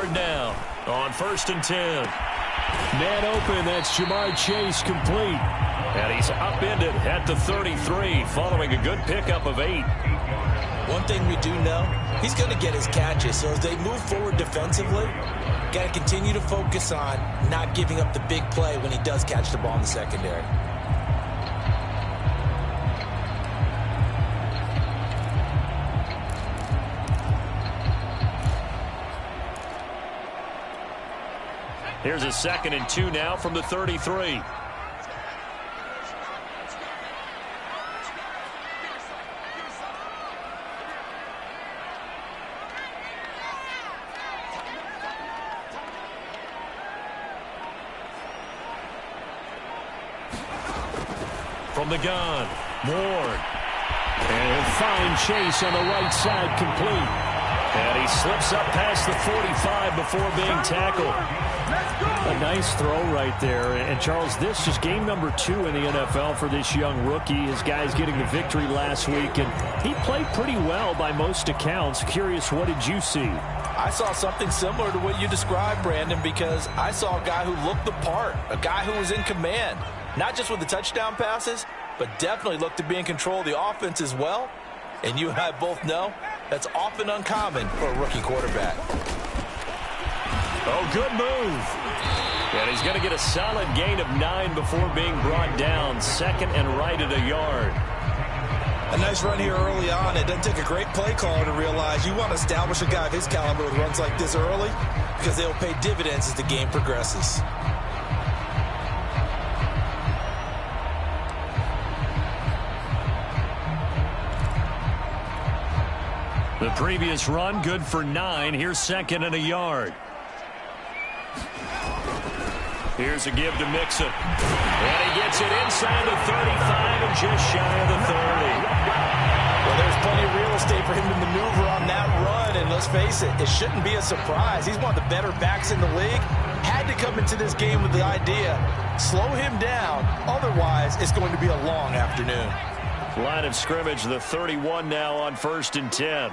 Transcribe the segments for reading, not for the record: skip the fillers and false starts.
third down on 1st and 10. Man open, that's Ja'Marr Chase complete. And he's upended at the 33 following a good pickup of 8. One thing we do know, he's going to get his catches. So as they move forward defensively, got to continue to focus on not giving up the big play when he does catch the ball in the secondary. Here's a 2nd and 2 now from the 33. From the gun, Ward. And he'll find Chase on the right side complete. And he slips up past the 45 before being tackled. A nice throw right there. And Charles, this is game number 2 in the NFL for this young rookie. His guys getting the victory last week, and he played pretty well by most accounts. Curious, what did you see? I saw something similar to what you described, Brandon, because I saw a guy who looked the part, a guy who was in command, not just with the touchdown passes, but definitely looked to be in control of the offense as well. And you and I both know that's often uncommon for a rookie quarterback. Oh, good move. And he's going to get a solid gain of 9 before being brought down. 2nd and right at a yard. A nice run here early on. It doesn't take a great play caller to realize you want to establish a guy of his caliber with runs like this early because they'll pay dividends as the game progresses. The previous run, good for 9. Here's 2nd and a yard. Here's a give to Mixon. And he gets it inside the 35 and just shy of the 30. Well, there's plenty of real estate for him to maneuver on that run. And let's face it, it shouldn't be a surprise. He's one of the better backs in the league. Had to come into this game with the idea, slow him down. Otherwise, it's going to be a long afternoon. Line of scrimmage, the 31 now on 1st and 10.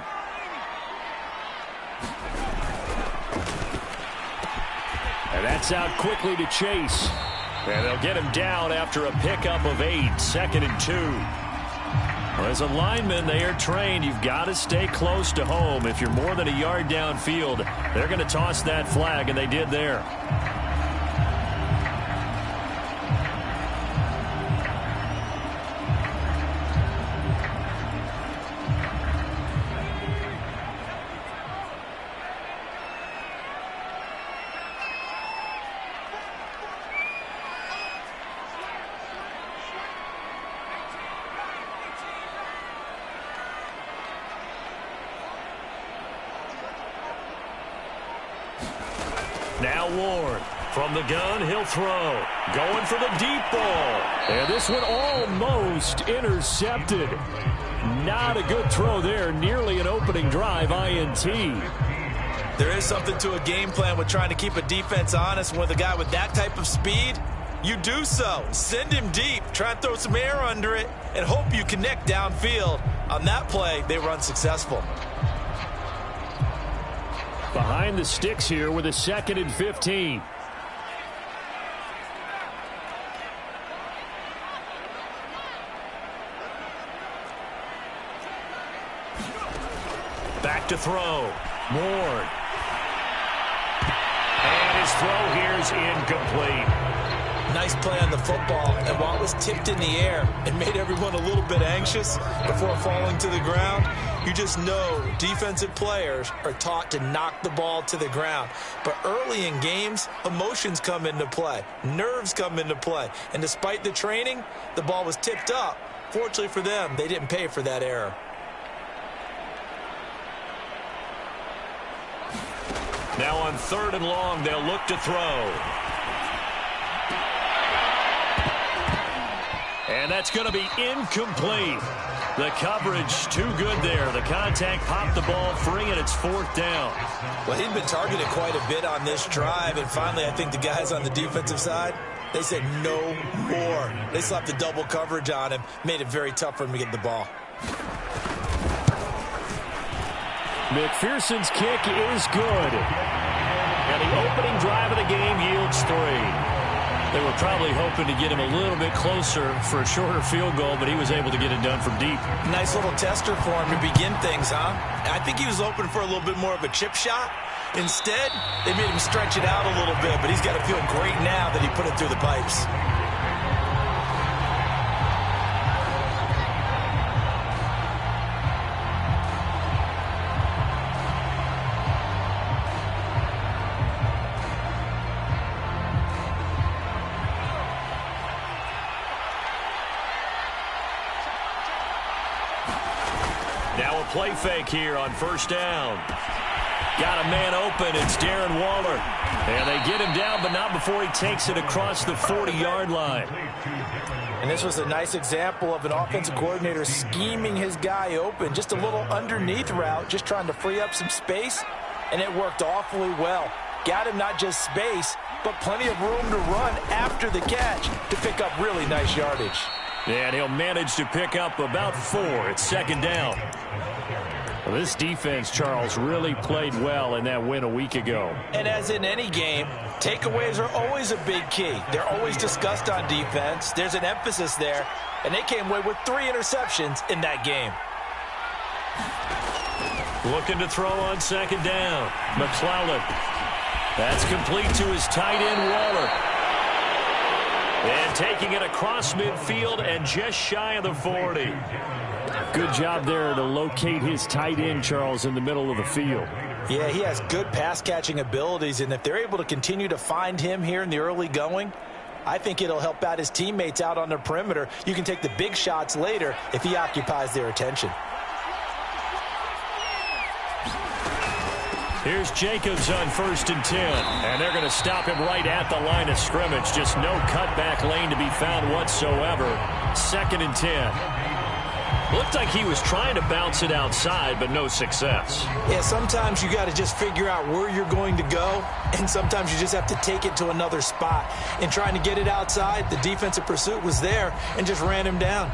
And that's out quickly to Chase. And they'll get him down after a pickup of 8. 2nd and 2. Well, as a lineman, they are trained. You've got to stay close to home. If you're more than a yard downfield, they're going to toss that flag, and they did there. Now Ward from the gun, he'll throw. Going for the deep ball. And this one almost intercepted. Not a good throw there. Nearly an opening drive INT. There is something to a game plan with trying to keep a defense honest. With a guy with that type of speed, you do so. Send him deep. Try and throw some air under it and hope you connect downfield. On that play, they were unsuccessful. Behind the sticks here with a 2nd and 15. Back to throw. Ward. And his throw here is incomplete. Nice play on the football, and while it was tipped in the air, it made everyone a little bit anxious before falling to the ground. You just know defensive players are taught to knock the ball to the ground. But early in games, emotions come into play. Nerves come into play. And despite the training, the ball was tipped up. Fortunately for them, they didn't pay for that error. Now on 3rd and long, they'll look to throw. And that's going to be incomplete. The coverage too good there. The contact popped the ball free, and it's 4th down. Well, he'd been targeted quite a bit on this drive, and finally I think the guys on the defensive side, they said no more. They slapped the double coverage on him, made it very tough for him to get the ball. McPherson's kick is good. And the opening drive of the game yields 3. They were probably hoping to get him a little bit closer for a shorter field goal, but he was able to get it done from deep. Nice little tester for him to begin things, huh? I think he was hoping for a little bit more of a chip shot. Instead, they made him stretch it out a little bit, but he's got to feel great now that he put it through the pipes. Now a play fake here on first down. Got a man open. It's Darren Waller. And they get him down, but not before he takes it across the 40-yard line. And this was a nice example of an offensive coordinator scheming his guy open. Just a little underneath route, just trying to free up some space, and it worked awfully well. Got him not just space, but plenty of room to run after the catch to pick up really nice yardage. And he'll manage to pick up about 4. It's second down. Well, this defense, Charles, really played well in that win a week ago. And as in any game, takeaways are always a big key. They're always discussed on defense. There's an emphasis there, and they came away with 3 interceptions in that game. Looking to throw on second down. McClellan. That's complete to his tight end, Waller. And taking it across midfield and just shy of the 40. Good job there to locate his tight end, Charles, in the middle of the field. Yeah, he has good pass-catching abilities, and if they're able to continue to find him here in the early going, I think it'll help out his teammates out on the perimeter. You can take the big shots later if he occupies their attention. Here's Jacobs on 1st and 10. And they're going to stop him right at the line of scrimmage. Just no cutback lane to be found whatsoever. 2nd and 10. Looked like he was trying to bounce it outside, but no success. Yeah, sometimes you got to just figure out where you're going to go, and sometimes you just have to take it to another spot. In trying to get it outside, the defensive pursuit was there and just ran him down.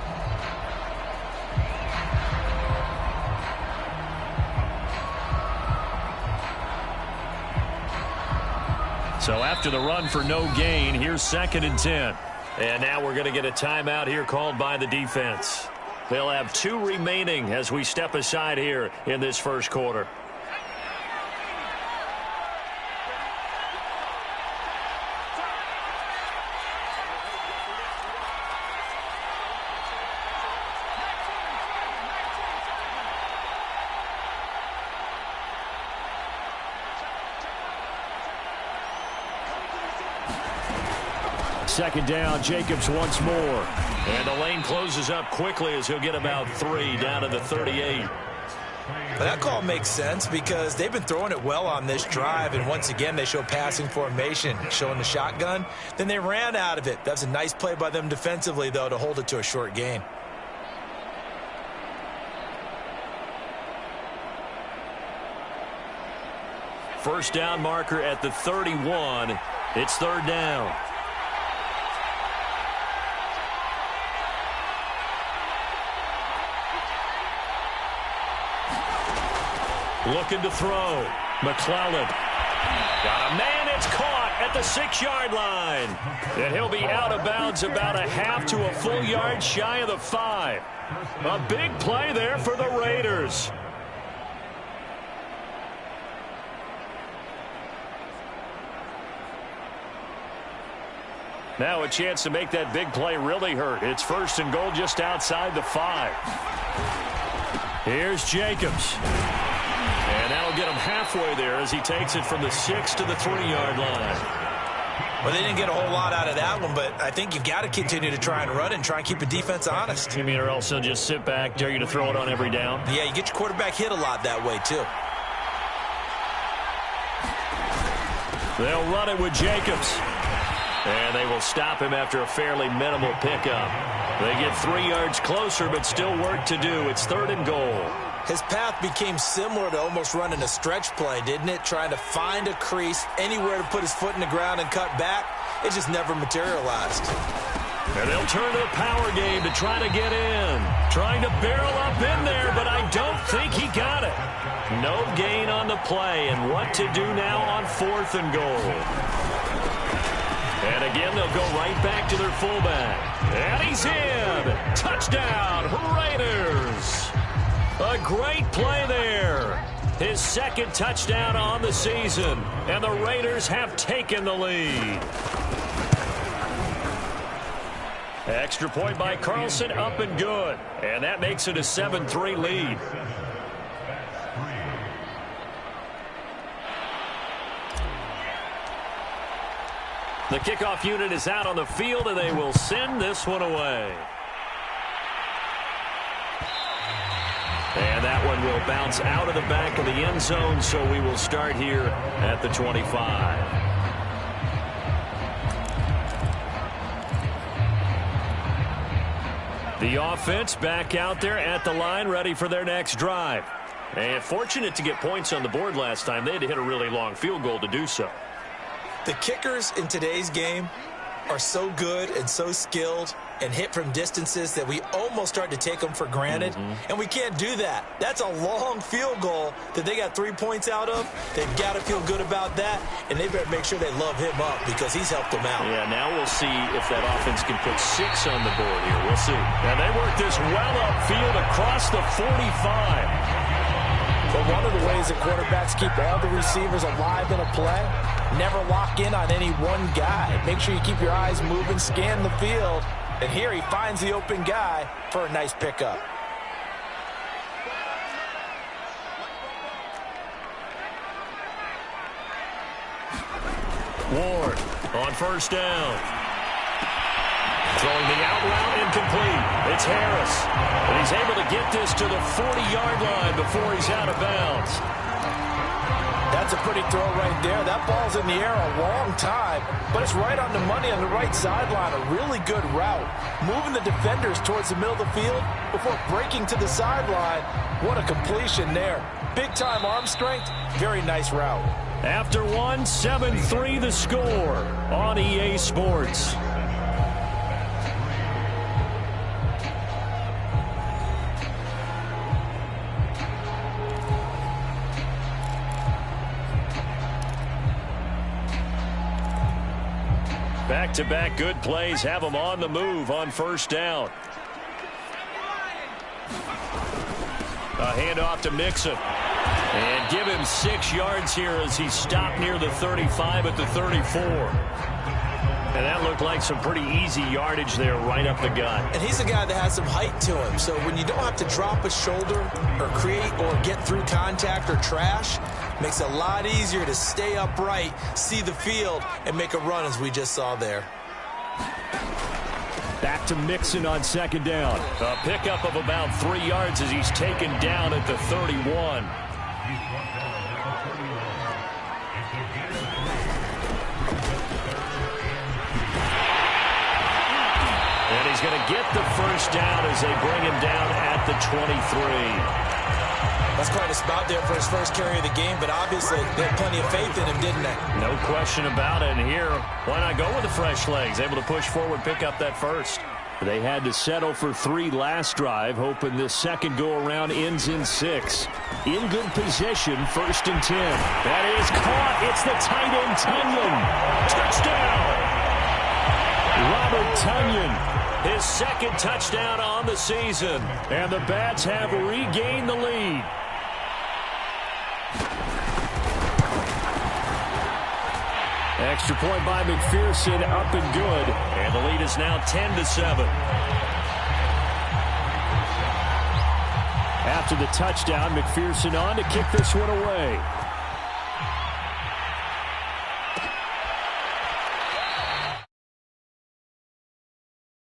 So after the run for no gain, here's 2nd and 10. And now we're going to get a timeout here called by the defense. They'll have 2 remaining as we step aside here in this first quarter. Second down, Jacobs once more. And the lane closes up quickly as he'll get about 3 down to the 38. But that call makes sense because they've been throwing it well on this drive, and once again they show passing formation, showing the shotgun. Then they ran out of it. That's a nice play by them defensively, though, to hold it to a short gain. First down marker at the 31. It's 3rd down. Looking to throw. McClellan. Got a man. It's caught at the 6-yard line. And he'll be out of bounds about a half to a full yard shy of the 5. A big play there for the Raiders. Now a chance to make that big play really hurt. It's 1st and goal just outside the 5. Here's Jacobs. And that'll get him halfway there as he takes it from the 6 to the 3-yard line. Well, they didn't get a whole lot out of that one, but I think you've got to continue to try and run and try and keep the defense honest. You mean or else they'll just sit back, dare you to throw it on every down? Yeah, you get your quarterback hit a lot that way, too. They'll run it with Jacobs. And they will stop him after a fairly minimal pickup. They get 3 yards closer, but still work to do. It's 3rd and goal. His path became similar to almost running a stretch play, didn't it? Trying to find a crease, anywhere to put his foot in the ground and cut back. It just never materialized. And they'll turn to the power game to try to get in. Trying to barrel up in there, but I don't think he got it. No gain on the play, and what to do now on 4th and goal. And again, they'll go right back to their fullback. And he's in. Touchdown, Raiders. A great play there. His 2nd touchdown on the season. And the Raiders have taken the lead. Extra point by Carlson, up and good. And that makes it a 7-3 lead. The kickoff unit is out on the field, and they will send this one away. And that one will bounce out of the back of the end zone, so we will start here at the 25. The offense back out there at the line, ready for their next drive. And fortunate to get points on the board last time. They had to hit a really long field goal to do so. The kickers in today's game are so good and so skilled and hit from distances that we almost start to take them for granted. And we can't do that. That's a long field goal that they got 3 points out of. They've got to feel good about that, and they better make sure they love him up because he's helped them out. Yeah, now we'll see if that offense can put 6 on the board here. We'll see. And they work this well upfield across the 45. But one of the ways that quarterbacks keep all the receivers alive in a play, never lock in on any one guy. Make sure you keep your eyes moving, scan the field. And here he finds the open guy for a nice pickup. Ward on 1st down. Throwing the out route incomplete. It's Harris. And he's able to get this to the 40-yard line before he's out of bounds. That's a pretty throw right there. That ball's in the air a long time, but it's right on the money on the right sideline. A really good route. Moving the defenders towards the middle of the field before breaking to the sideline. What a completion there. Big-time arm strength. Very nice route. After 7-3 the score on EA Sports. Back-to-back good plays have them on the move on 1st down. A handoff to Mixon. And give him 6 yards here as he stopped near the 35 at the 34. And that looked like some pretty easy yardage there right up the gut. And he's a guy that has some height to him. So when you don't have to drop a shoulder or create or get through contact or trash, makes it a lot easier to stay upright, see the field, and make a run as we just saw there. Back to Mixon on 2nd down. A pickup of about 3 yards as he's taken down at the 31. And he's going to get the 1st down as they bring him down at the 23. That's quite a spot there for his first carry of the game, but obviously they had plenty of faith in him, didn't they? No question about it. And here, why not go with the fresh legs? Able to push forward, pick up that 1st. They had to settle for 3 last drive, hoping this second go-around ends in 6. In good position, 1st and 10. That is caught. It's the tight end, Tunyon. Touchdown! Robert Tunyon, his 2nd touchdown on the season. And the Bats have regained the lead. Extra point by McPherson, up and good. And the lead is now 10-7. After the touchdown, McPherson on to kick this one away.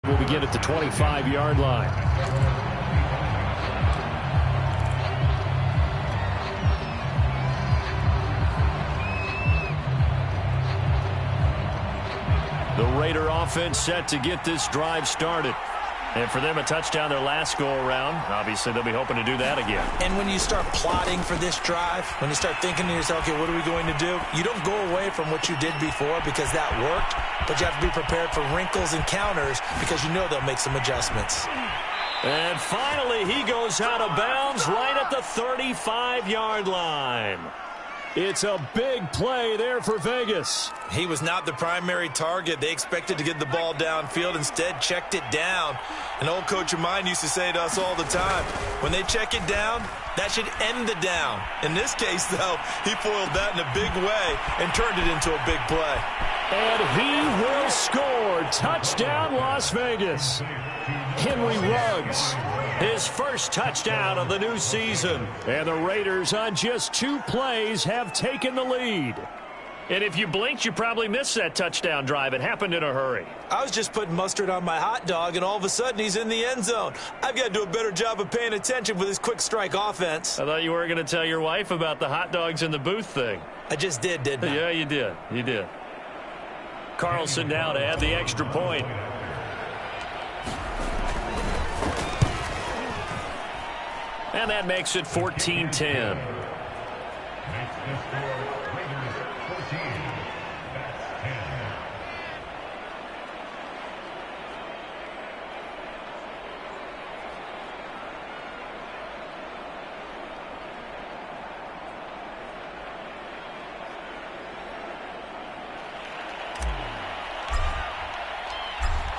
We'll begin at the 25-yard line. The Raider offense set to get this drive started. And for them, a touchdown their last go-around. Obviously, they'll be hoping to do that again. And when you start plotting for this drive, when you start thinking to yourself, okay, what are we going to do? You don't go away from what you did before because that worked, but you have to be prepared for wrinkles and counters because you know they'll make some adjustments. And finally, he goes out of bounds right at the 35-yard line. It's a big play there for Vegas. He was not the primary target. They expected to get the ball downfield. Instead, checked it down. An old coach of mine used to say to us all the time, when they check it down, that should end the down. In this case, though, he foiled that in a big way and turned it into a big play. And he will score. Touchdown, Las Vegas. Henry Ruggs. His first touchdown of the new season. And the Raiders on just 2 plays have taken the lead. And if you blinked, you probably missed that touchdown drive. It happened in a hurry. I was just putting mustard on my hot dog, and all of a sudden he's in the end zone. I've got to do a better job of paying attention with his quick strike offense. I thought you were going to tell your wife about the hot dogs in the booth thing. I just did, didn't I? Yeah, you did. You did. Carlson now to add the extra point. And that makes it 14-10.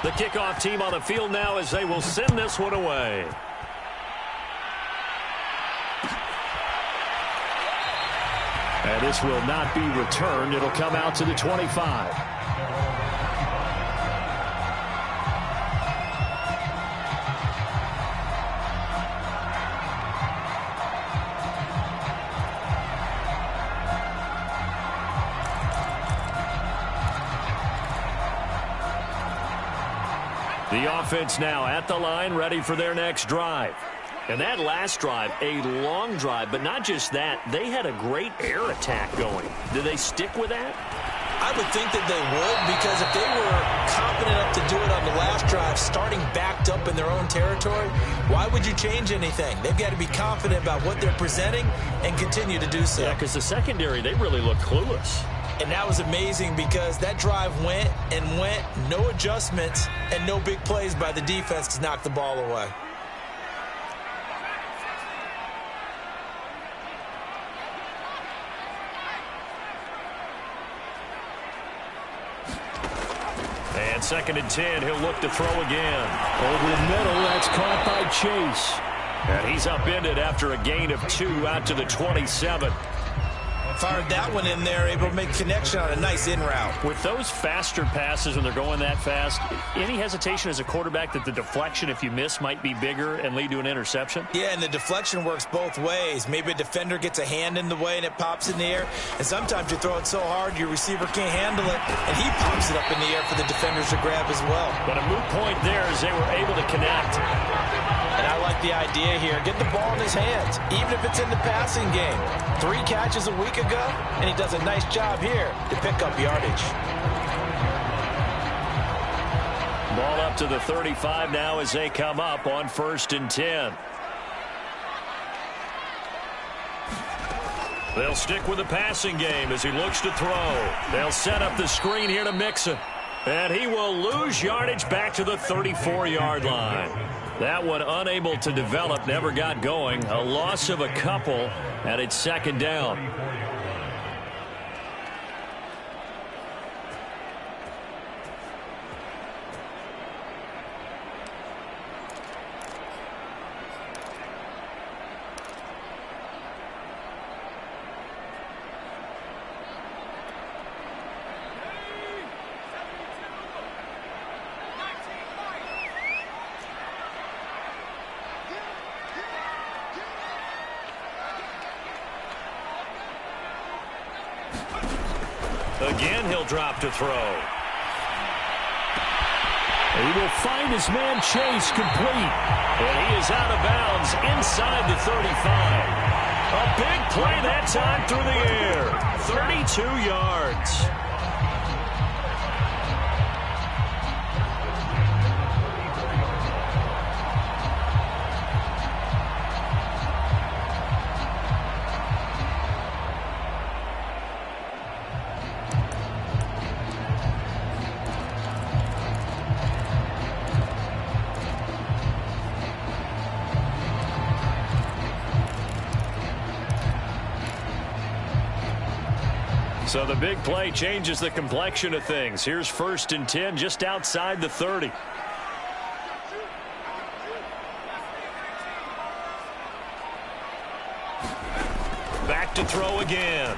The kickoff team on the field now as they will send this one away. And this will not be returned. It'll come out to the 25. The offense now at the line, ready for their next drive. And that last drive, a long drive, but not just that. They had a great air attack going. Did they stick with that? I would think that they would, because if they were confident enough to do it on the last drive, starting backed up in their own territory, why would you change anything? They've got to be confident about what they're presenting and continue to do so. Yeah, because the secondary, they really looked clueless. And that was amazing because that drive went and went, no adjustments, and no big plays by the defense to knock the ball away. And 2nd and 10, he'll look to throw again. Over the middle, that's caught by Chase. And he's upended after a gain of 2 out to the 27. Fired that one in there, able to make connection on a nice in route. With those faster passes when they're going that fast, any hesitation as a quarterback that the deflection, if you miss, might be bigger and lead to an interception? Yeah, and the deflection works both ways. Maybe a defender gets a hand in the way and it pops in the air. And sometimes you throw it so hard your receiver can't handle it, and he pops it up in the air for the defenders to grab as well. But a moot point there as they were able to connect. And I like the idea here. Get the ball in his hands, even if it's in the passing game. 3 catches a week ago, and he does a nice job here to pick up yardage. Ball up to the 35 now as they come up on 1st and 10. They'll stick with the passing game as he looks to throw. They'll set up the screen here to Mixon. And he will lose yardage back to the 34-yard line. That one unable to develop, never got going. A loss of a couple, and it's 2nd down. Again, he'll drop to throw. He will find his man Chase complete. And he is out of bounds inside the 35. A big play that time through the air. 32 yards. So the big play changes the complexion of things. Here's 1st and 10 just outside the 30. Back to throw again.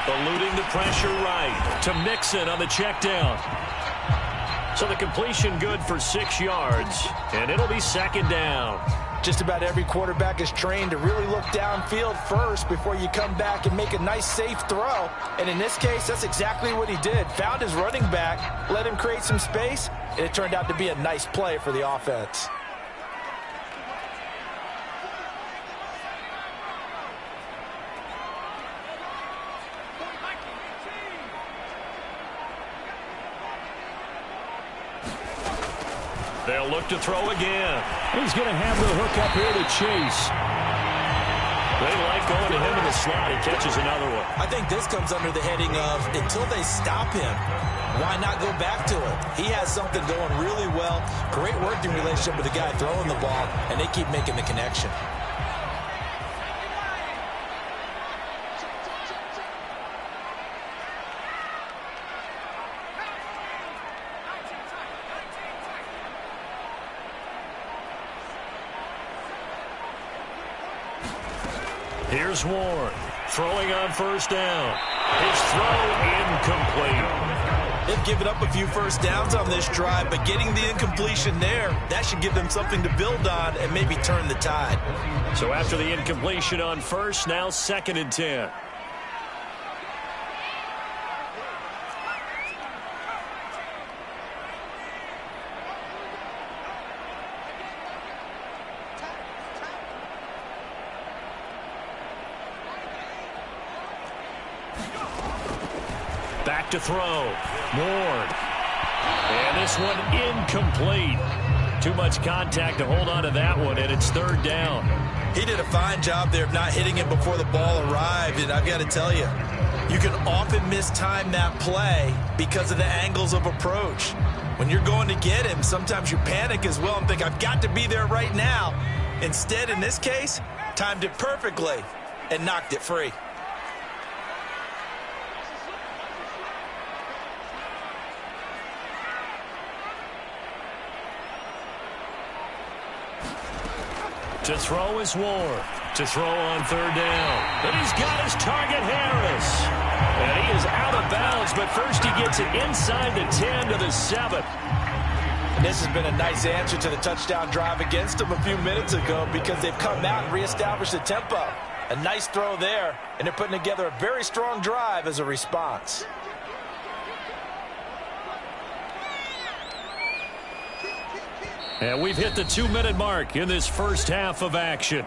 Eluding the pressure right to Mixon on the check down. So the completion good for 6 yards, and it'll be 2nd down. Just about every quarterback is trained to really look downfield first before you come back and make a nice, safe throw. And in this case, that's exactly what he did. Found his running back, let him create some space, and it turned out to be a nice play for the offense. They'll look to throw again. He's going to have the hook up here to Chase. They like going to him in the slot. He catches another one. I think this comes under the heading of until they stop him, why not go back to it? He has something going really well. Great working relationship with the guy throwing the ball, and they keep making the connection. Here's Warren, throwing on 1st down. His throw incomplete. They've given up a few first downs on this drive, but getting the incompletion there, that should give them something to build on and maybe turn the tide. So after the incompletion on 1st, now 2nd and 10. Back to throw. Ward. And this one incomplete. Too much contact to hold on to that one, and it's 3rd down. He did a fine job there of not hitting it before the ball arrived, and I've got to tell you, you can often mistime that play because of the angles of approach. When you're going to get him, sometimes you panic as well and think, I've got to be there right now. Instead, in this case, timed it perfectly and knocked it free. To throw is Ward. To throw on 3rd down. And he's got his target, Harris. And he is out of bounds, but first he gets it inside the 10 to the 7. And this has been a nice answer to the touchdown drive against them a few minutes ago because they've come out and reestablished the tempo. A nice throw there, and they're putting together a very strong drive as a response. And we've hit the 2-minute mark in this first half of action.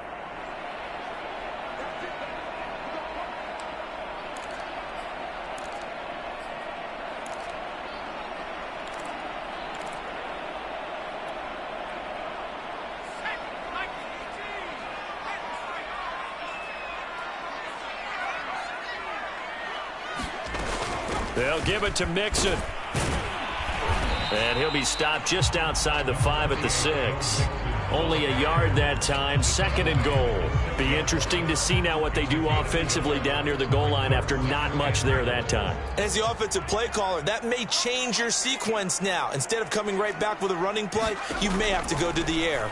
They'll give it to Mixon. And he'll be stopped just outside the 5 at the 6. Only a yard that time, 2nd and goal. Be interesting to see now what they do offensively down near the goal line after not much there that time. As the offensive play caller, that may change your sequence now. Instead of coming right back with a running play, you may have to go to the air.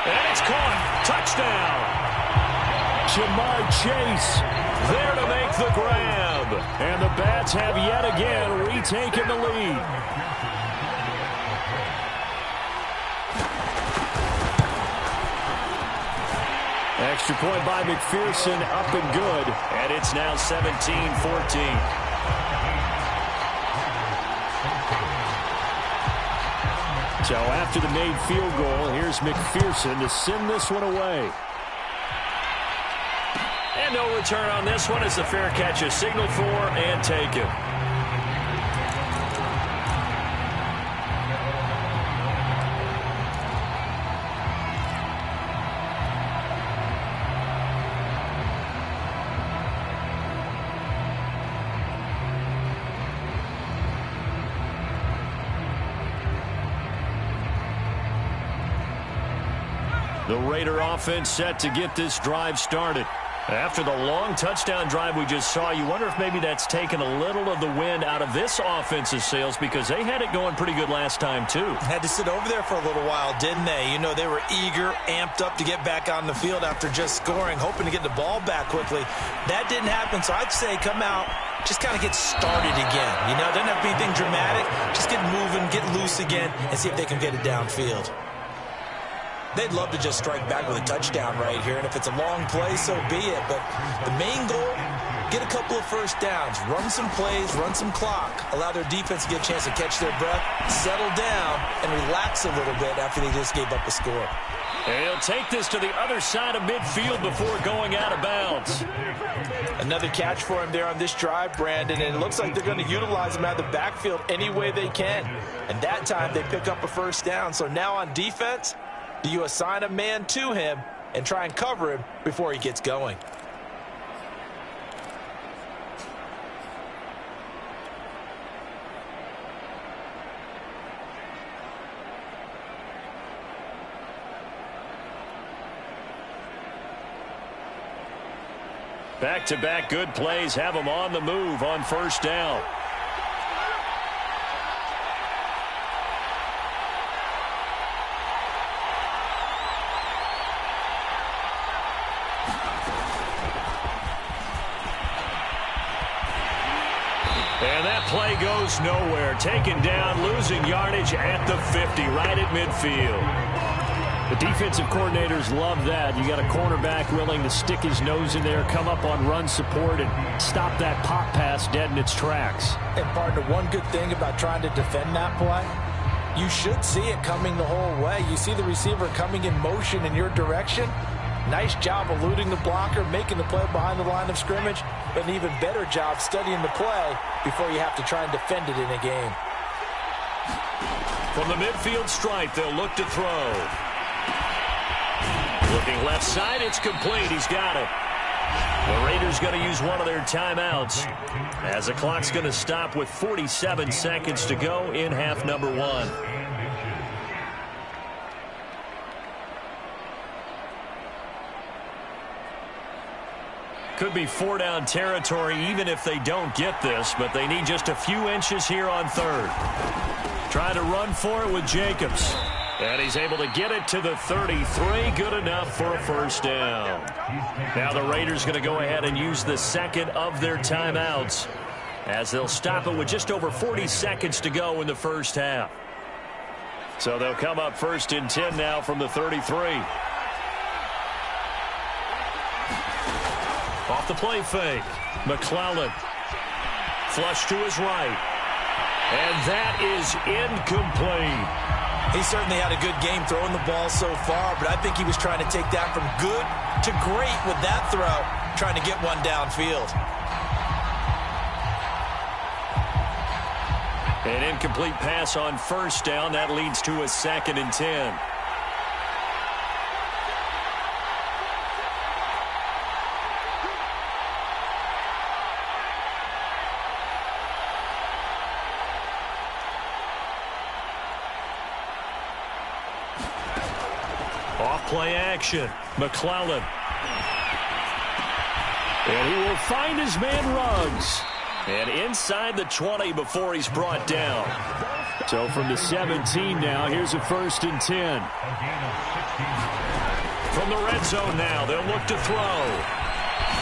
And it's caught. Touchdown. Jamar Chase There to make the grab. And the Bats have yet again retaken the lead. Extra point by McPherson, up and good. And it's now 17-14. So after the made field goal, here's McPherson to send this one away. And no return on this one as the fair catch is signaled for and taken. The Raider offense set to get this drive started. After the long touchdown drive we just saw, you wonder if maybe that's taken a little of the wind out of this offense's sails, because they had it going pretty good last time too. Had to sit over there for a little while, didn't they? You know, they were eager, amped up to get back on the field after just scoring, hoping to get the ball back quickly. That didn't happen, so I'd say come out, just kind of get started again. You know, doesn't have to be anything dramatic. Just get moving, get loose again, and see if they can get it downfield. They'd love to just strike back with a touchdown right here, and if it's a long play, so be it. But the main goal, get a couple of first downs, run some plays, run some clock, allow their defense to get a chance to catch their breath, settle down, and relax a little bit after they just gave up a score. And he'll take this to the other side of midfield before going out of bounds. Another catch for him there on this drive, Brandon, and it looks like they're going to utilize him out of the backfield any way they can. And that time they pick up a first down. So now on defense, do you assign a man to him and try and cover him before he gets going? Back-to-back good plays have them on the move on first down. And that play goes nowhere. Taken down, losing yardage at the 50, right at midfield. The defensive coordinators love that. You got a cornerback willing to stick his nose in there, come up on run support, and stop that pop pass dead in its tracks. And partner, one good thing about trying to defend that play, you should see it coming the whole way. You see the receiver coming in motion in your direction. Nice job eluding the blocker, making the play behind the line of scrimmage, but an even better job studying the play before you have to try and defend it in a game. From the midfield stripe, they'll look to throw. Looking left side, it's complete. He's got it. The Raiders going to use one of their timeouts as the clock's going to stop with 47 seconds to go in half number one. Could be four-down territory even if they don't get this, but they need just a few inches here on third. Try to run for it with Jacobs. And he's able to get it to the 33. Good enough for a first down. Now the Raiders going to go ahead and use the second of their timeouts as they'll stop it with just over 40 seconds to go in the first half. So they'll come up first and 10 now from the 33. Off the play fake. McClellan. Flush to his right. And that is incomplete. He certainly had a good game throwing the ball so far, but I think he was trying to take that from good to great with that throw, trying to get one downfield. An incomplete pass on first down. That leads to a 2nd and 10. Play action. McClellan. And he will find his man Ruggs. And inside the 20 before he's brought down. So from the 17 now, here's a 1st and 10. From the red zone now, they'll look to throw.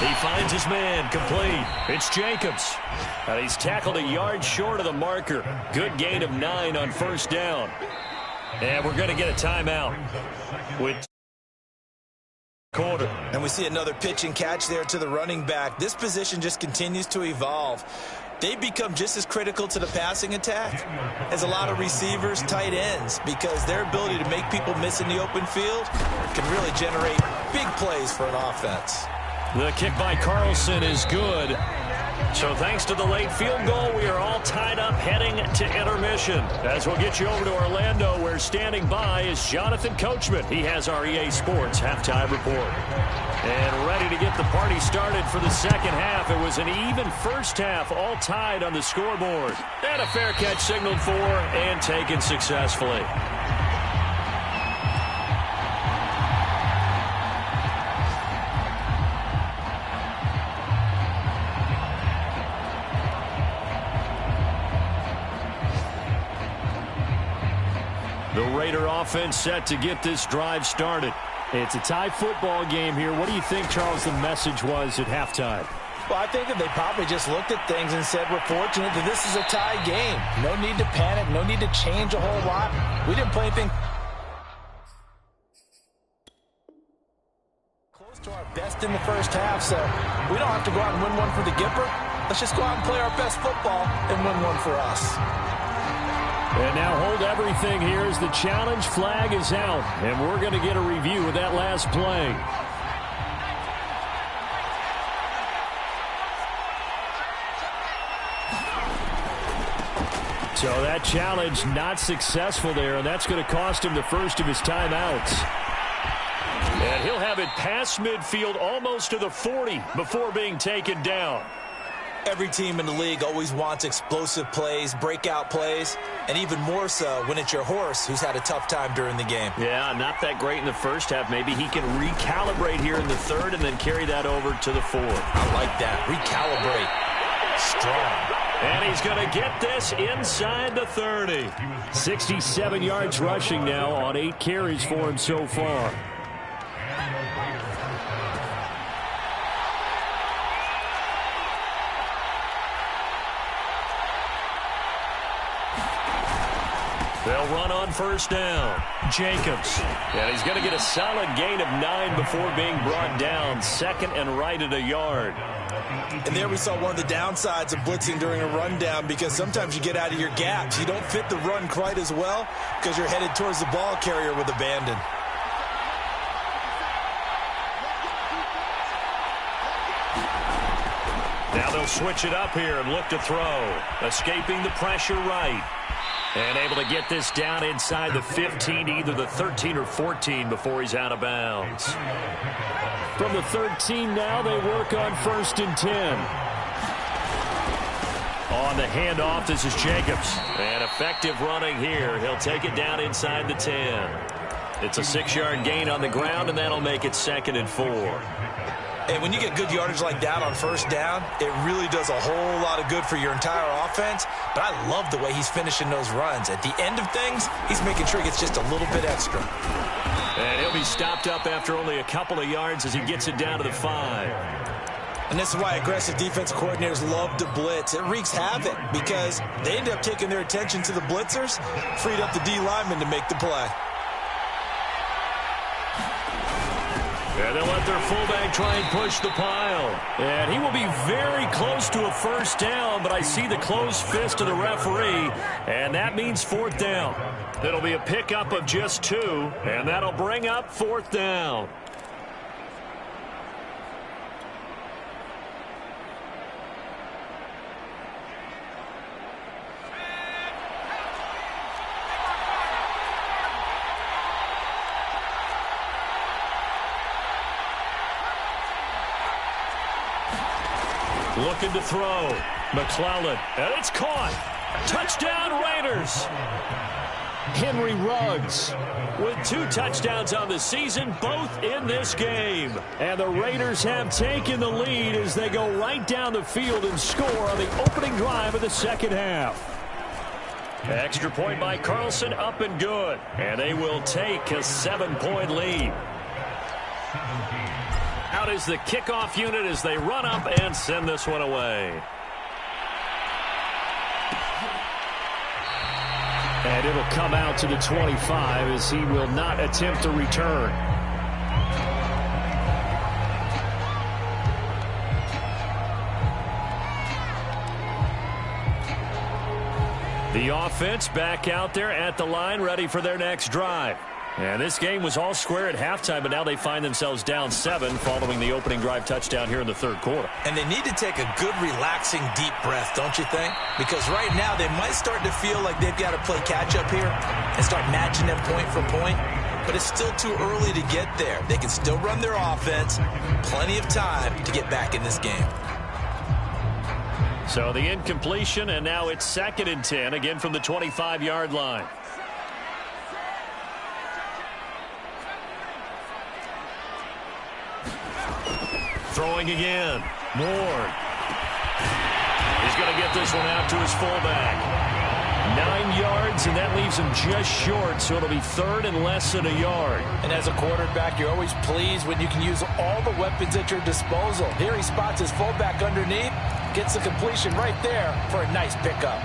He finds his man complete. It's Jacobs. And he's tackled a yard short of the marker. Good gain of 9 on first down. And we're going to get a timeout with quarter. And we see another pitch and catch there to the running back. This position just continues to evolve. They become just as critical to the passing attack as a lot of receivers, tight ends, because their ability to make people miss in the open field can really generate big plays for an offense. The kick by Carlson is good. So thanks to the late field goal, we are all tied up heading to intermission. As we'll get you over to Orlando, where standing by is Jonathan Coachman. He has our EA Sports halftime report. And ready to get the party started for the second half. It was an even first half, all tied on the scoreboard. And a fair catch signaled for and taken successfully. Raider offense set to get this drive started. It's a tie football game here. What do you think, Charles, the message was at halftime? Well, I think that they probably just looked at things and said, we're fortunate that this is a tie game. No need to panic. No need to change a whole lot. We didn't play anything close to our best in the first half, so we don't have to go out and win one for the Gipper. Let's just go out and play our best football and win one for us. And now hold everything here as the challenge flag is out. And we're going to get a review of that last play. So that challenge not successful there, and that's going to cost him the first of his timeouts. And he'll have it past midfield almost to the 40 before being taken down. Every team in the league always wants explosive plays, breakout plays, and even more so when it's your horse who's had a tough time during the game. Yeah, not that great in the first half. Maybe he can recalibrate here in the third and then carry that over to the fourth. I like that. Recalibrate. Strong. And he's going to get this inside the 30. 67 yards rushing now on 8 carries for him so far. They'll run on first down. Jacobs. And he's going to get a solid gain of 9 before being brought down. Second and right at a yard. And there we saw one of the downsides of blitzing during a rundown, because sometimes you get out of your gaps. You don't fit the run quite as well because you're headed towards the ball carrier with abandon. Now they'll switch it up here and look to throw. Escaping the pressure right. And able to get this down inside the 15, either the 13 or 14 before he's out of bounds. From the 13 now, they work on first and 10. On the handoff, this is Jacobs. And effective running here. He'll take it down inside the 10. It's a 6-yard gain on the ground, and that'll make it 2nd and 4. And when you get good yardage like that on first down, it really does a whole lot of good for your entire offense. But I love the way he's finishing those runs. At the end of things, he's making sure he gets just a little bit extra. And he'll be stopped up after only a couple of yards as he gets it down to the 5. And this is why aggressive defensive coordinators love to blitz. It wreaks havoc because they end up taking their attention to the blitzers, freed up the D lineman to make the play. And they'll let their fullback try and push the pile. And he will be very close to a first down, but I see the closed fist of the referee, and that means 4th down. It'll be a pickup of just 2, and that'll bring up 4th down. Looking to throw. McClellan. And it's caught. Touchdown, Raiders. Henry Ruggs with 2 touchdowns on the season, both in this game. And the Raiders have taken the lead as they go right down the field and score on the opening drive of the second half. Extra point by Carlson, up and good. And they will take a 7-point lead. Out is the kickoff unit as they run up and send this one away. And it'll come out to the 25 as he will not attempt to return. The offense back out there at the line, ready for their next drive. And this game was all square at halftime, but now they find themselves down 7 following the opening drive touchdown here in the third quarter. And they need to take a good, relaxing, deep breath, don't you think? Because right now they might start to feel like they've got to play catch-up here and start matching them point for point. But it's still too early to get there. They can still run their offense. Plenty of time to get back in this game. So the incompletion, and now it's 2nd and 10, again from the 25-yard line. Throwing again. Ward. He's going to get this one out to his fullback. 9 yards, and that leaves him just short, so it'll be third and less than a yard. And as a quarterback, you're always pleased when you can use all the weapons at your disposal. Here he spots his fullback underneath, gets the completion right there for a nice pickup.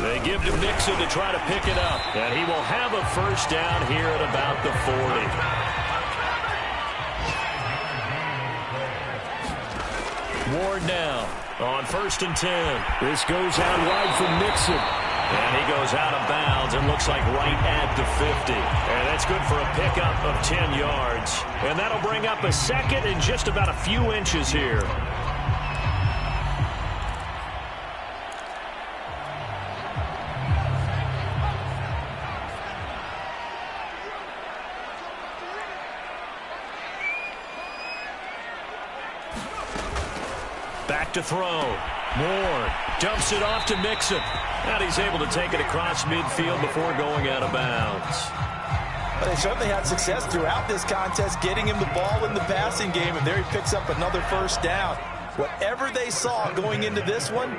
They give to Mixon to try to pick it up, and he will have a first down here at about the 40. Ward now on 1st and 10. This goes out wide for Mixon. And he goes out of bounds and looks like right at the 50. And that's good for a pickup of 10 yards. And that'll bring up a second and just about a few inches here. Back to throw. Moore dumps it off to Mixon. And he's able to take it across midfield before going out of bounds. Well, they certainly had success throughout this contest getting him the ball in the passing game, and there he picks up another first down. Whatever they saw going into this one,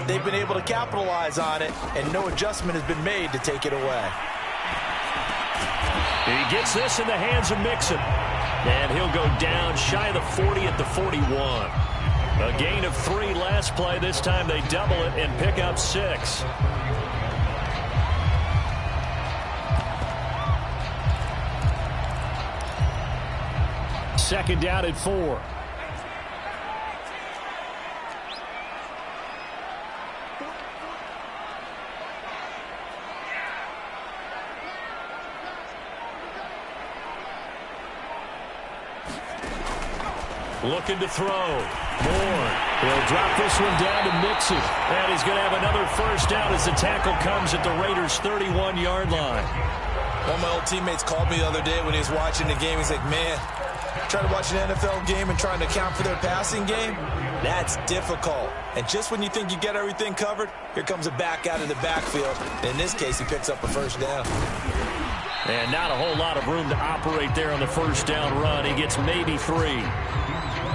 they've been able to capitalize on it, and no adjustment has been made to take it away. He gets this in the hands of Mixon. And he'll go down shy of the 40 at the 41. A gain of 3 last play. This time they double it and pick up 6. Second down at 4. Looking to throw. Moore. He'll drop this one down to Mixon. And he's going to have another first down as the tackle comes at the Raiders' 31-yard line. One of my old teammates called me the other day when he was watching the game. He's like, man, trying to watch an NFL game and trying to account for their passing game, that's difficult. And just when you think you get everything covered, here comes a back out of the backfield. In this case, he picks up a first down. And not a whole lot of room to operate there on the first down run. He gets maybe 3.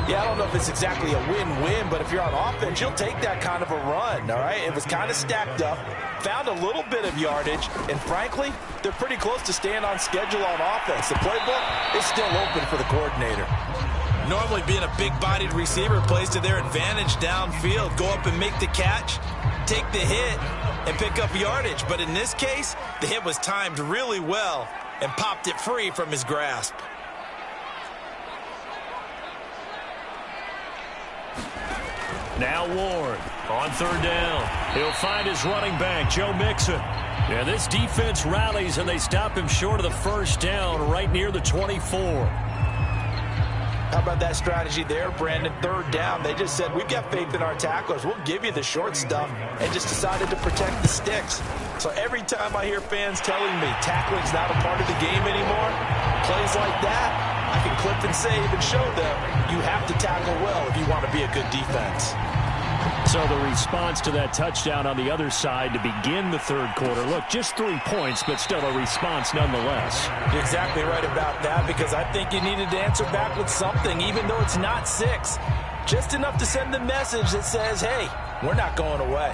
Yeah, I don't know if it's exactly a win-win, but if you're on offense, you'll take that kind of a run, all right? It was kind of stacked up, found a little bit of yardage, and frankly, they're pretty close to staying on schedule on offense. The playbook is still open for the coordinator. Normally being a big-bodied receiver plays to their advantage downfield. Go up and make the catch, take the hit, and pick up yardage. But in this case, the hit was timed really well and popped it free from his grasp. Now Ward on 3rd down. He'll find his running back, Joe Mixon. And this defense rallies, and they stop him short of the first down right near the 24. How about that strategy there, Brandon? 3rd down. They just said, we've got faith in our tacklers. We'll give you the short stuff, and just decided to protect the sticks. So every time I hear fans telling me tackling's not a part of the game anymore, plays like that, I can clip and save and show them you have to tackle well if you want to be a good defense. So the response to that touchdown on the other side to begin the 3rd quarter. Look, just 3 points, but still a response nonetheless. You're exactly right about that, because I think you needed to answer back with something, even though it's not 6. Just enough to send the message that says, hey, we're not going away.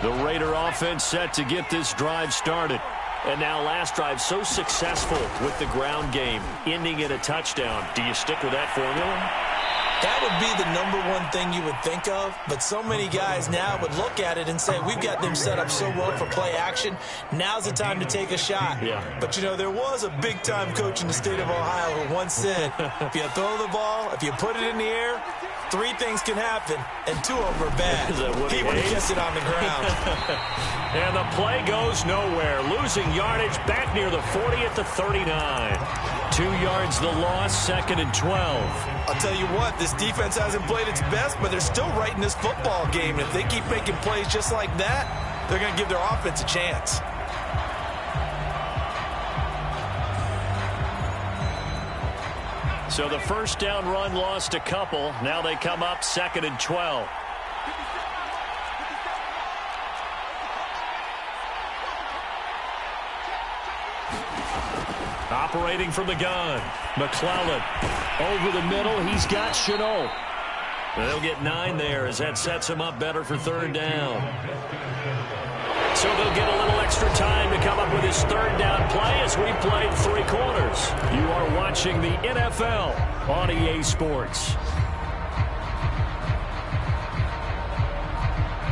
The Raider offense set to get this drive started. And now last drive so successful with the ground game, ending in a touchdown. Do you stick with that formula? That would be the #1 thing you would think of, but so many guys now would look at it and say, we've got them set up so well for play action, now's the time to take a shot. Yeah. But, you know, there was a big-time coach in the state of Ohio who once said, if you throw the ball, if you put it in the air, 3 things can happen, and 2 of them are bad. He would have kept it on the ground. And the play goes nowhere. Losing yardage back near the 40 at the 39. 2 yards the loss, 2nd and 12. I'll tell you what, this defense hasn't played its best, but they're still right in this football game. And if they keep making plays just like that, they're going to give their offense a chance. So the first down run lost a couple. Now they come up 2nd and 12. Operating from the gun. McClellan over the middle. He's got Shenault. They'll get 9 there as that sets him up better for 3rd down. So they'll get a little extra time to come up with his 3rd down play as we played 3 quarters. You are watching the NFL on EA Sports.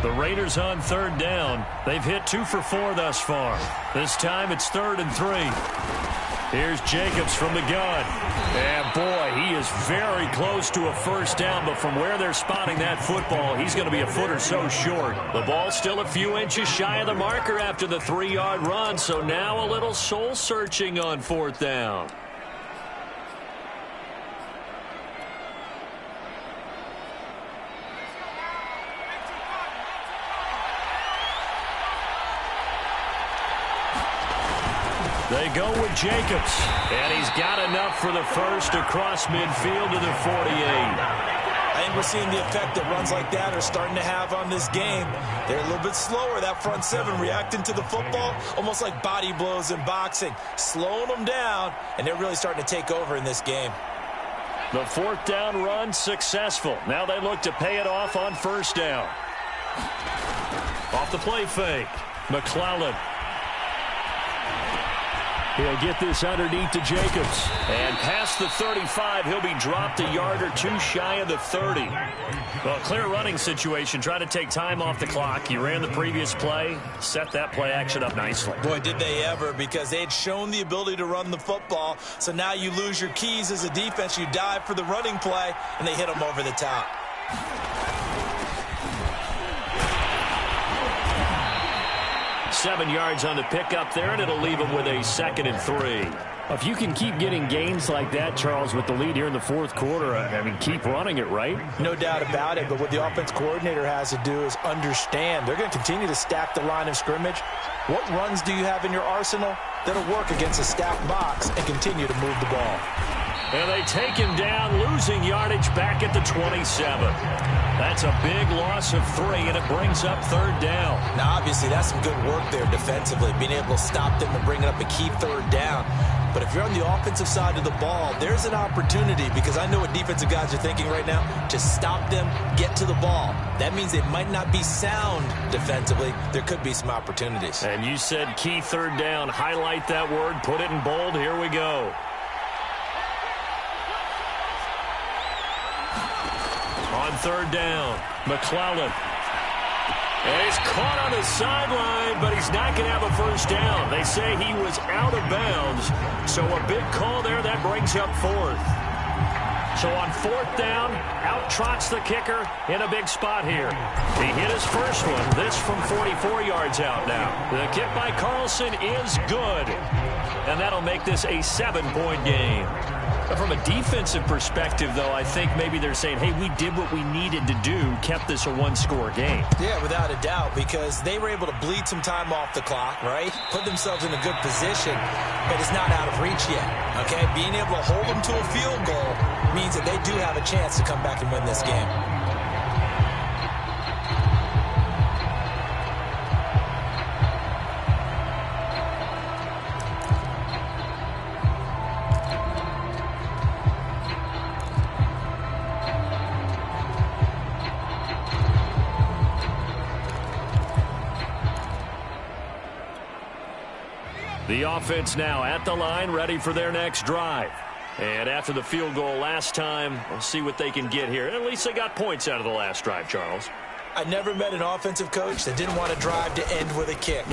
The Raiders on 3rd down. They've hit 2 for 4 thus far. This time it's 3rd and 3. Here's Jacobs from the gun. And boy, he is very close to a 1st down, but from where they're spotting that football, he's going to be a foot or so short. The ball's still a few inches shy of the marker after the 3-yard run, so now a little soul-searching on 4th down. They go with Jacobs, and he's got enough for the first across midfield to the 48. I think we're seeing the effect that runs like that are starting to have on this game. They're a little bit slower, that front 7, reacting to the football, almost like body blows in boxing, slowing them down, and they're really starting to take over in this game. The 4th down run successful. Now they look to pay it off on 1st down. Off the play fake, McClellan. He'll get this underneath to Jacobs. And past the 35, he'll be dropped a yard or 2 shy of the 30. Well, clear running situation. Try to take time off the clock. You ran the previous play, set that play action up nicely. Boy, did they ever, because they had shown the ability to run the football. So now you lose your keys as a defense. You dive for the running play, and they hit them over the top. 7 yards on the pickup there, and it'll leave him with a 2nd and 3. If you can keep getting gains like that, Charles, with the lead here in the 4th quarter, I mean, keep running it, right? No doubt about it, but what the offense coordinator has to do is understand. They're going to continue to stack the line of scrimmage. What runs do you have in your arsenal that'll work against a stacked box and continue to move the ball? And they take him down, losing yardage back at the 27. That's a big loss of 3, and it brings up 3rd down. Now, obviously, that's some good work there defensively, being able to stop them and bring it up a key 3rd down. But if you're on the offensive side of the ball, there's an opportunity, because I know what defensive guys are thinking right now, to stop them, get to the ball. That means they might not be sound defensively. There could be some opportunities. And you said key 3rd down. Highlight that word, put it in bold. Here we go. On 3rd down, McClellan. And he's caught on the sideline, but he's not going to have a 1st down. They say he was out of bounds, so a big call there. That brings up 4th. So on 4th down, out trots the kicker in a big spot here. He hit his first one. This from 44 yards out now. The kick by Carlson is good, and that'll make this a 7-point game. From a defensive perspective, though, I think maybe they're saying, hey, we did what we needed to do, kept this a 1-score game. Yeah, without a doubt, because they were able to bleed some time off the clock, right? Put themselves in a good position, but it's not out of reach yet, okay? Being able to hold them to a field goal means that they do have a chance to come back and win this game. The offense now at the line, ready for their next drive. And after the field goal last time, we'll see what they can get here. At least they got points out of the last drive, Charles. I never met an offensive coach that didn't want to drive to end with a kick.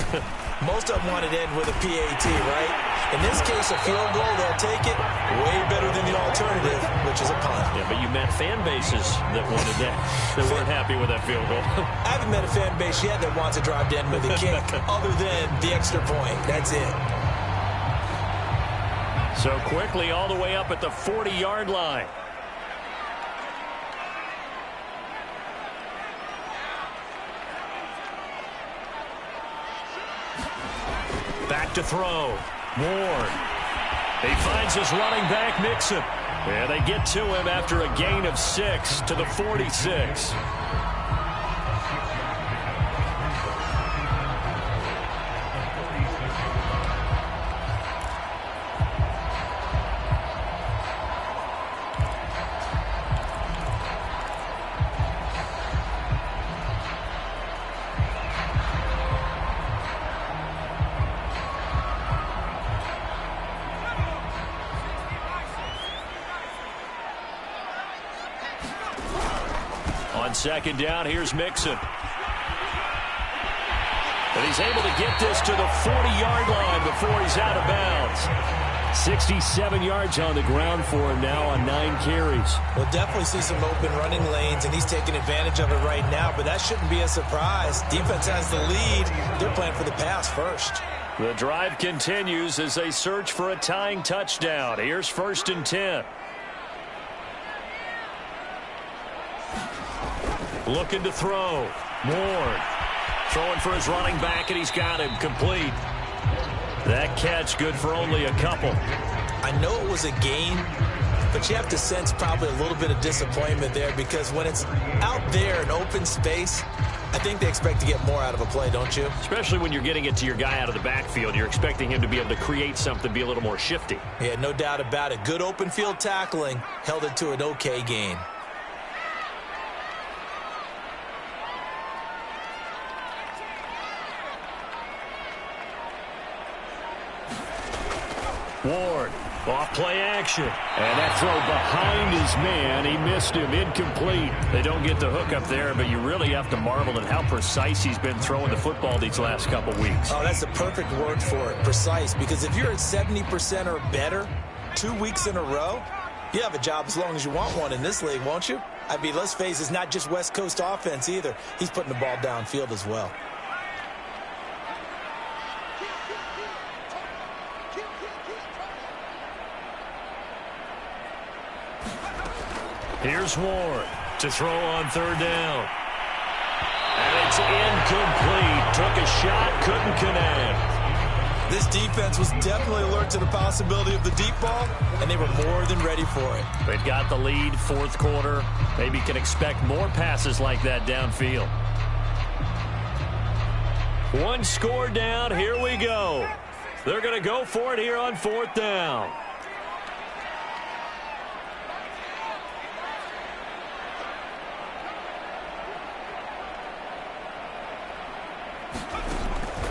Most of them wanted to end with a PAT, right? In this case, a field goal, they'll take it way better than the alternative, which is a punt. Yeah, but you met fan bases that wanted that, that weren't happy with that field goal. I haven't met a fan base yet that wants to drive to end with a kick other than the extra point. That's it. So quickly all the way up at the 40-yard line. Back to throw. Ward. He finds his running back, Mixon. Yeah, they get to him after a gain of 6 to the 46. On second down, here's Mixon. And he's able to get this to the 40-yard line before he's out of bounds. 67 yards on the ground for him now on 9 carries. We'll definitely see some open running lanes, and he's taking advantage of it right now, but that shouldn't be a surprise. Defense has the lead. They're playing for the pass first. The drive continues as they search for a tying touchdown. Here's 1st and 10. Looking to throw. Ward throwing for his running back, and he's got him complete. That catch good for only a couple. I know it was a gain, but you have to sense probably a little bit of disappointment there, because when it's out there in open space, I think they expect to get more out of a play, don't you? Especially when you're getting it to your guy out of the backfield. You're expecting him to be able to create something, be a little more shifty. Yeah, no doubt about it. Good open field tackling held it to an okay gain. Ward, off play action. And that throw behind his man, he missed him, incomplete. They don't get the hook up there, but you really have to marvel at how precise he's been throwing the football these last couple weeks. Oh, that's the perfect word for it, precise, because if you're at 70% or better 2 weeks in a row, you have a job as long as you want one in this league, won't you? I mean, let's face it, it's not just West Coast offense either. He's putting the ball downfield as well. Here's Ward to throw on 3rd down. And it's incomplete. Took a shot, couldn't connect. This defense was definitely alert to the possibility of the deep ball, and they were more than ready for it. They've got the lead, 4th quarter. Maybe can expect more passes like that downfield. 1 score down, here we go. They're going to go for it here on 4th down.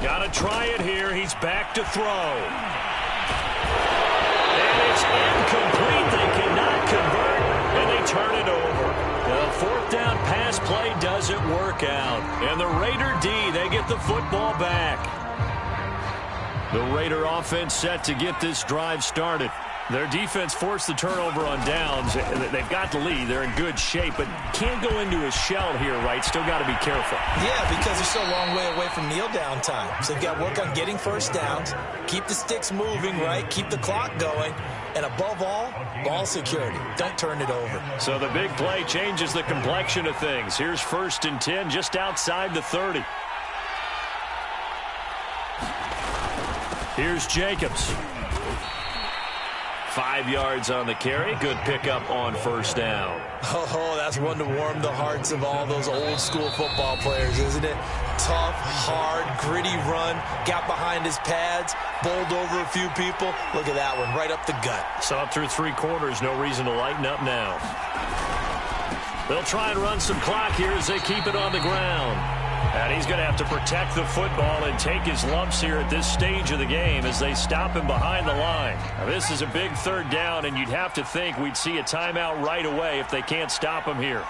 Got to try it here. He's back to throw. And it's incomplete. They cannot convert, and they turn it over. The 4th down pass play doesn't work out. And the Raider D, they get the football back. The Raider offense set to get this drive started. Their defense forced the turnover on downs. They've got the lead. They're in good shape, but can't go into a shell here, right? Still got to be careful. Yeah, because they're still a long way away from kneel down time. So they've got to work on getting 1st downs, keep the sticks moving, right? Keep the clock going. And above all, ball security. Don't turn it over. So the big play changes the complexion of things. Here's 1st and 10 just outside the 30. Here's Jacobs. 5 yards on the carry. Good pickup on 1st down. Oh, that's one to warm the hearts of all those old school football players, isn't it? Tough, hard, gritty run. Got behind his pads, bowled over a few people. Look at that one, right up the gut. Saw it through 3 quarters. No reason to lighten up now. They'll try and run some clock here as they keep it on the ground. And he's going to have to protect the football and take his lumps here at this stage of the game as they stop him behind the line. Now, this is a big 3rd down, and you'd have to think we'd see a timeout right away if they can't stop him here.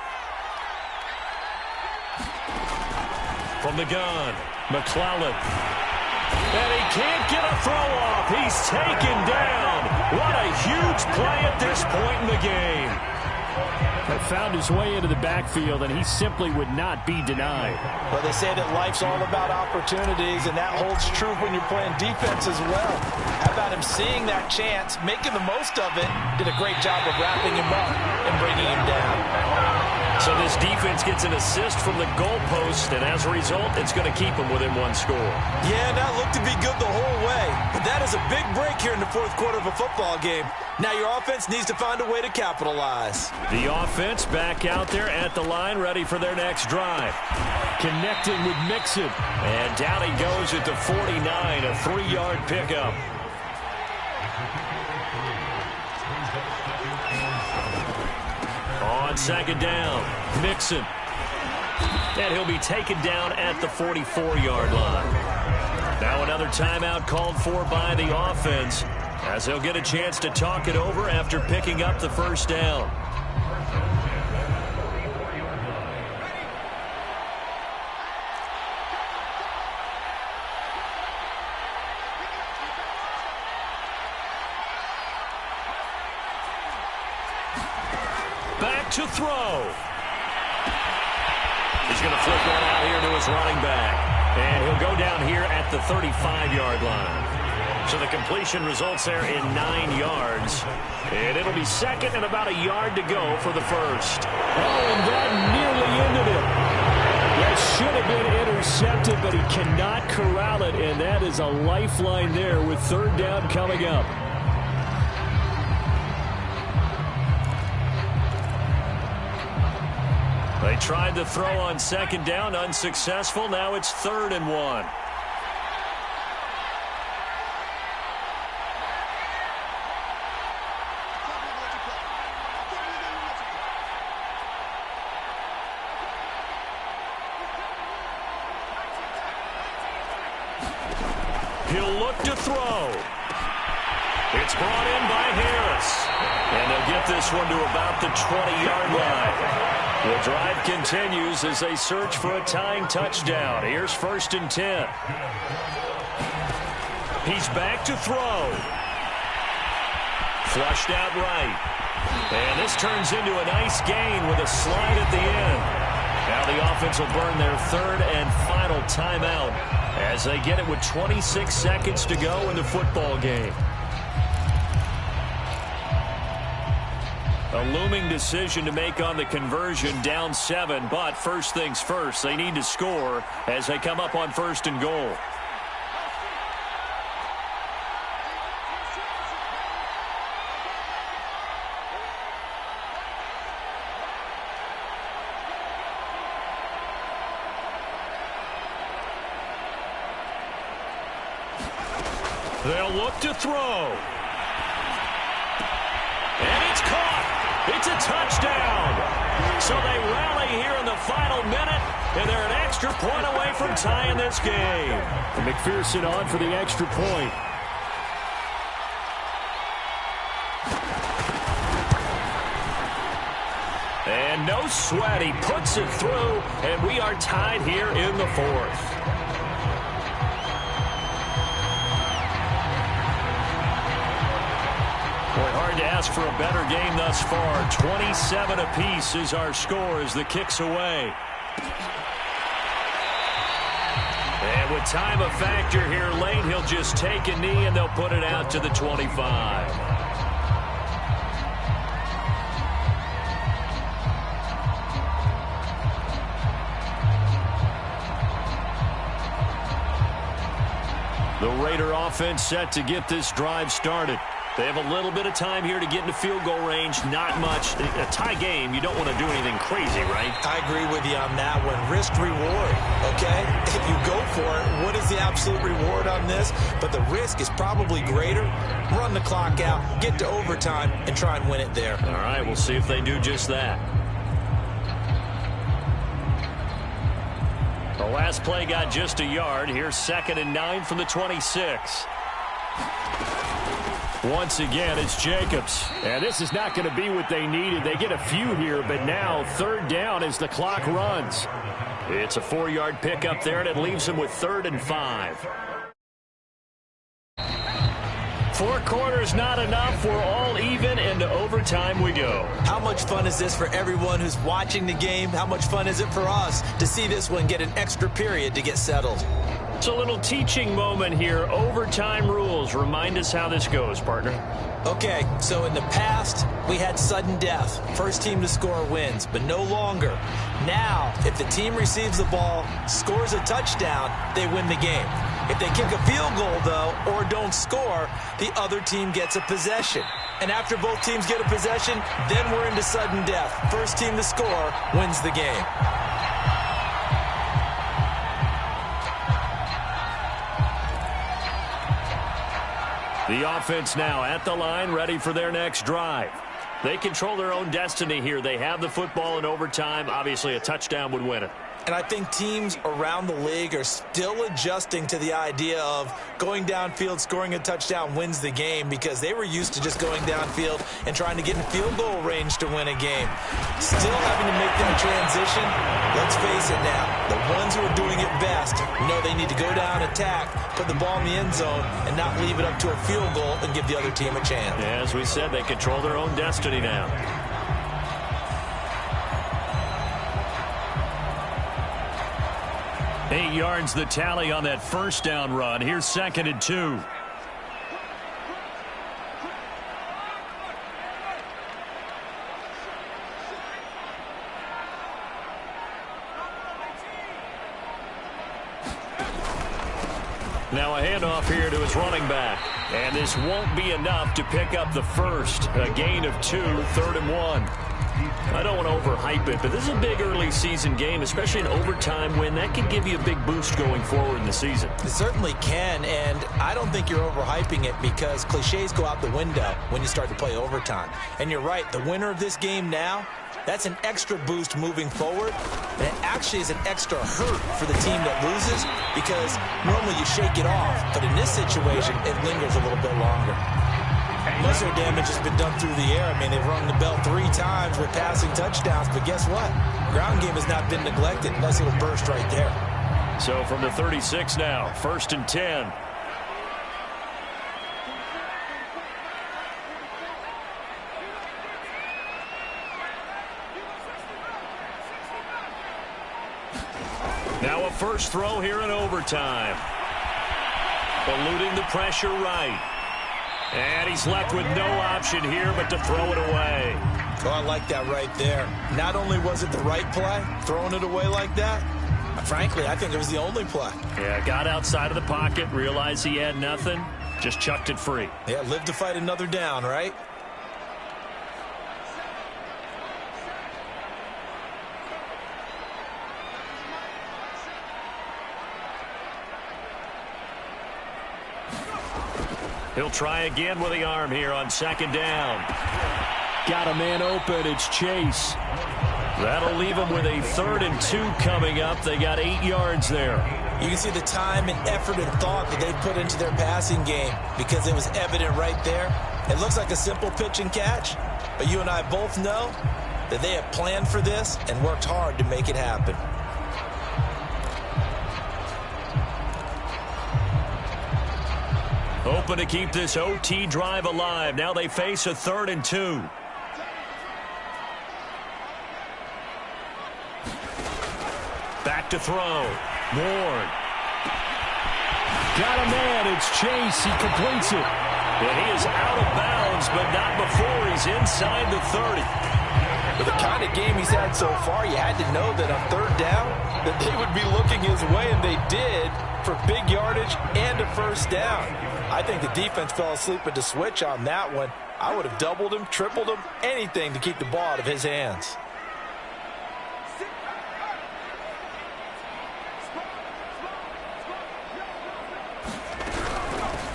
From the gun, McClellan. And he can't get a throw off. He's taken down. What a huge play at this point in the game. That found his way into the backfield, and he simply would not be denied. Well, they say that life's all about opportunities, and that holds true when you're playing defense as well. How about him seeing that chance, making the most of it, did a great job of wrapping him up and bringing him down. So this defense gets an assist from the goalpost, and as a result, it's going to keep them within one score. Yeah, that looked to be good the whole way. But that is a big break here in the fourth quarter of a football game. Now your offense needs to find a way to capitalize. The offense back out there at the line, ready for their next drive. Connecting with Mixon. And down he goes at the 49, a 3-yard pickup. On second down, Mixon. And he'll be taken down at the 44-yard line. Now another timeout called for by the offense, as they'll get a chance to talk it over after picking up the first down. Back to throw. He's going to flip that out here to his running back. And he'll go down here at the 35-yard line. So the completion results there in 9 yards. And it'll be second and about a yard to go for the first. Oh, and that nearly ended it. That should have been intercepted, but he cannot corral it. And that is a lifeline there with third down coming up. They tried to throw on second down, unsuccessful. Now it's 3rd and 1. He'll look to throw. It's brought in by Harris. And they'll get this one to about the 20-yard line. The drive continues as they search for a tying touchdown. Here's 1st and 10. He's back to throw. Flushed out right. And this turns into a nice gain with a slide at the end. Now the offense will burn their 3rd and final timeout as they get it with 26 seconds to go in the football game. A looming decision to make on the conversion, down 7, but first things first, they need to score as they come up on 1st and goal. They'll look to throw. And it's caught. It's a touchdown. So they rally here in the final minute, and they're an extra point away from tying this game. McPherson on for the extra point. And no sweat. He puts it through, and we are tied here in the 4th. Hard to ask for a better game thus far. 27 apiece is our score as the kick's away. And with time a factor here late, he'll just take a knee and they'll put it out to the 25. The Raider offense set to get this drive started. They have a little bit of time here to get into field goal range. Not much. A tie game, you don't want to do anything crazy, right? I agree with you on that one. Risk reward, okay? If you go for it, what is the absolute reward on this? But the risk is probably greater. Run the clock out, get to overtime, and try and win it there. All right, we'll see if they do just that. The last play got just a yard. Here's 2nd and 9 from the 26. Once again, it's Jacobs. And this is not going to be what they needed. They get a few here, but now 3rd down as the clock runs. It's a 4-yard pickup there, and it leaves them with 3rd and 5. 4 quarters not enough. We're all even, and to overtime we go. How much fun is this for everyone who's watching the game? How much fun is it for us to see this one get an extra period to get settled? It's a little teaching moment here. Overtime rules. Remind us how this goes, partner. Okay, so in the past, we had sudden death. First team to score wins, but no longer. Now, if the team receives the ball, scores a touchdown, they win the game. If they kick a field goal, though, or don't score, the other team gets a possession. And after both teams get a possession, then we're into sudden death. First team to score wins the game. The offense now at the line, ready for their next drive. They control their own destiny here. They have the football in overtime. Obviously, a touchdown would win it. And I think teams around the league are still adjusting to the idea of going downfield, scoring a touchdown wins the game, because they were used to just going downfield and trying to get in field goal range to win a game. Still having to make that transition. Let's face it now, the ones who are doing it best know they need to go down, attack, put the ball in the end zone, and not leave it up to a field goal and give the other team a chance. As we said, they control their own destiny now. Eight yards the tally on that first down run. Here's 2nd and 2. Now a handoff here to his running back. And this won't be enough to pick up the first. A gain of 2, 3rd and 1. I don't want to overhype it, but this is a big early season game, especially an overtime win. That can give you a big boost going forward in the season. It certainly can, and I don't think you're overhyping it, because cliches go out the window when you start to play overtime. And you're right, the winner of this game now, that's an extra boost moving forward, and it actually is an extra hurt for the team that loses, because normally you shake it off, but in this situation, it lingers a little bit longer. Most of their damage has been done through the air. I mean, they've rung the bell 3 times with passing touchdowns, but guess what? Ground game has not been neglected. Nice little burst right there. So from the 36 now, 1st and 10. Now a first throw here in overtime. Eluding the pressure right. And he's left with no option here but to throw it away. Oh, I like that right there. Not only was it the right play, throwing it away like that, frankly, I think it was the only play. Yeah, got outside of the pocket, realized he had nothing, just chucked it free. Yeah, live to fight another down, right? He'll try again with the arm here on 2nd down. Got a man open. It's Chase. That'll leave them with a 3rd and 2 coming up. They got 8 yards there. You can see the time and effort and thought that they put into their passing game, because it was evident right there. It looks like a simple pitch and catch, but you and I both know that they have planned for this and worked hard to make it happen. Hoping to keep this OT drive alive. Now they face a 3rd and 2. Back to throw. Ward. Got a man. It's Chase. He completes it. And he is out of bounds, but not before he's inside the 30. With the kind of game he's had so far, you had to know that on 3rd down, that they would be looking his way, and they did, for big yardage and a first down. I think the defense fell asleep at the switch on that one. I would have doubled him, tripled him, anything to keep the ball out of his hands.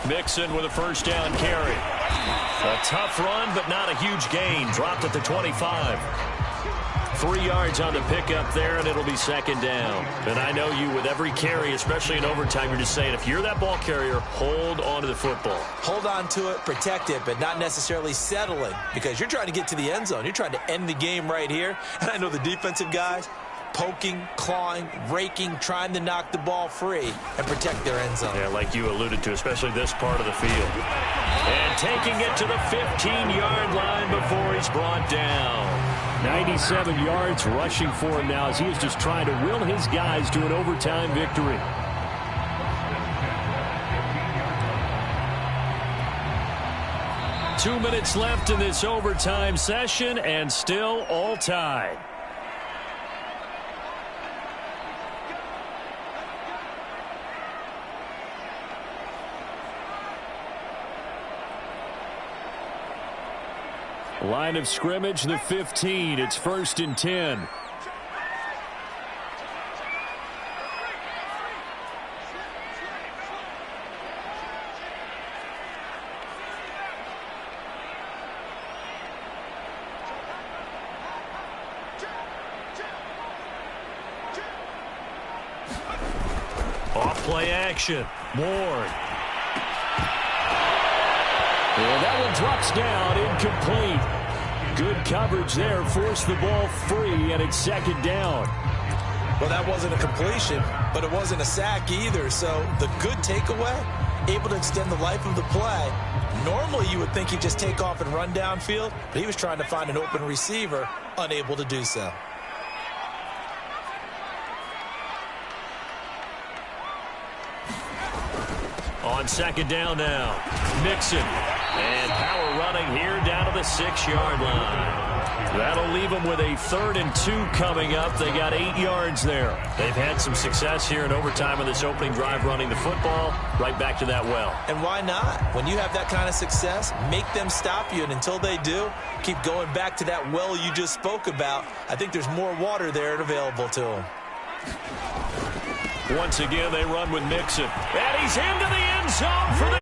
Mixon with a first down carry. A tough run, but not a huge gain. Dropped at the 25. 3 yards on the pickup there, and it'll be 2nd down. And I know you, with every carry, especially in overtime, you're just saying, if you're that ball carrier, hold on to the football. Hold on to it, protect it, but not necessarily settling, because you're trying to get to the end zone. You're trying to end the game right here. And I know the defensive guys, poking, clawing, raking, trying to knock the ball free and protect their end zone. Yeah, like you alluded to, especially this part of the field. And taking it to the 15-yard line before he's brought down. 97 yards rushing for him now, as he is just trying to will his guys to an overtime victory. 2 minutes left in this overtime session, and still all tied. Line of scrimmage, the 15. It's 1st and 10. Off-play action. Ward. And that one drops down, incomplete. Good coverage there, forced the ball free, and it's 2nd down. Well, that wasn't a completion, but it wasn't a sack either. So the good takeaway, able to extend the life of the play. Normally you would think he'd just take off and run downfield, but he was trying to find an open receiver, unable to do so. On 2nd down now, Mixon. And power running here down to the 6-yard line. That'll leave them with a 3rd and 2 coming up. They got 8 yards there. They've had some success here in overtime in this opening drive running the football right back to that well. And why not? When you have that kind of success, make them stop you. And until they do, keep going back to that well you just spoke about. I think there's more water there available to them. Once again, they run with Mixon. And he's into the end zone for the